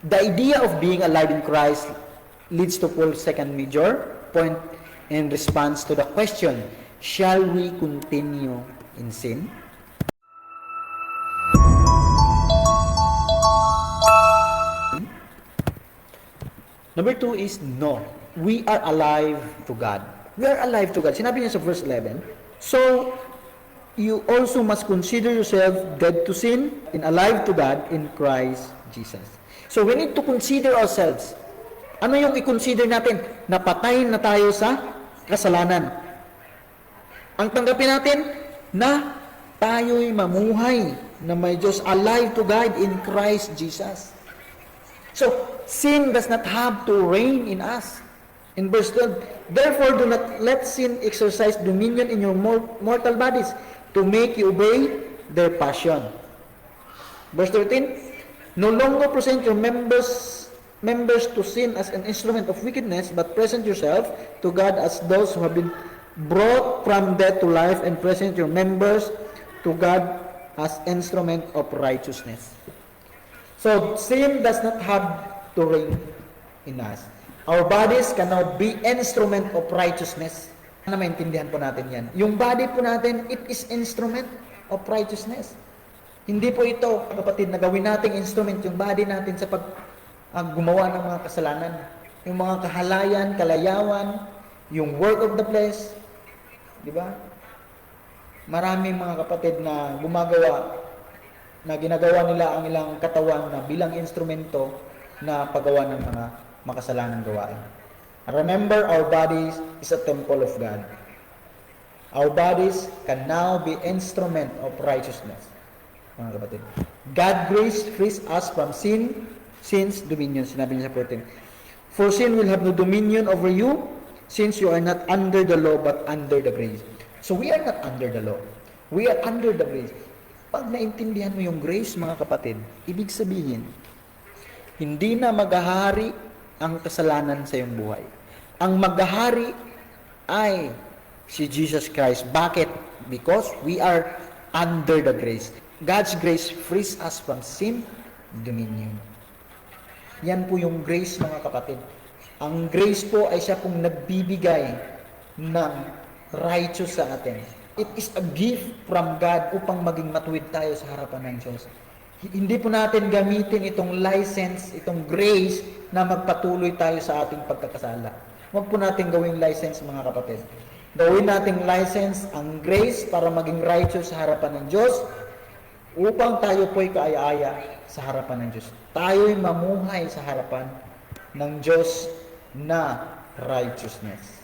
The idea of being alive in Christ leads to Paul's second major point in response to the question, shall we continue in sin? Number 2 is no. We are alive to God. We are alive to God. Sinabi niya sa verse 11, so you also must consider yourself dead to sin and alive to God in Christ Jesus. So we need to consider ourselves. Ano yung i-consider natin? Napatay na tayo sa kasalanan. Ang tanggapin natin na tayo'y mamuhay na may Diyos, alive to God in Christ Jesus. So, sin does not have to reign in us. In verse 12, therefore do not let sin exercise dominion in your mortal bodies to make you obey their passion. Verse 13, no longer present your members to sin as an instrument of wickedness, but present yourself to God as those who have been brought from death to life, and present your members to God as instrument of righteousness. So, sin does not have to reign in us. Our bodies cannot be instrument of righteousness. Na maintindihan po natin yan. Yung body po natin, it is instrument of righteousness. Hindi po ito, kapatid, na gawin nating instrument yung body natin sa gumawa ng mga kasalanan. Yung mga kahalayan, kalayawan, yung work of the flesh. Di ba? Maraming mga kapatid na ginagawa nila ang ilang katawan na bilang instrumento na paggawa ng mga makasalanang gawain. Remember, our bodies is a temple of God. Our bodies can now be instrument of righteousness. Mga kapatid. God grace frees us from sin's dominion. Sinabi niya sa 14. For sin will have no dominion over you, since you are not under the law but under the grace. So we are not under the law. We are under the grace. Pag naintindihan mo yung grace, mga kapatid, ibig sabihin, hindi na maghahari ang kasalanan sa iyong buhay. Ang maghahari ay si Jesus Christ. Bakit? Because we are under the grace. God's grace frees us from sin, dominion. Yan po yung grace, mga kapatid. Ang grace po ay siya pong nagbibigay ng righteous sa atin. It is a gift from God upang maging matuwid tayo sa harapan ng Diyos. Hindi po natin gamitin itong license, itong grace na magpatuloy tayo sa ating pagkakasala. Huwag po natin gawing license, mga kapatid. Gawin nating license ang grace para maging righteous sa harapan ng Diyos upang tayo po'y kaaya-aya sa harapan ng Diyos. Tayo'y mamuhay sa harapan ng Diyos na righteousness.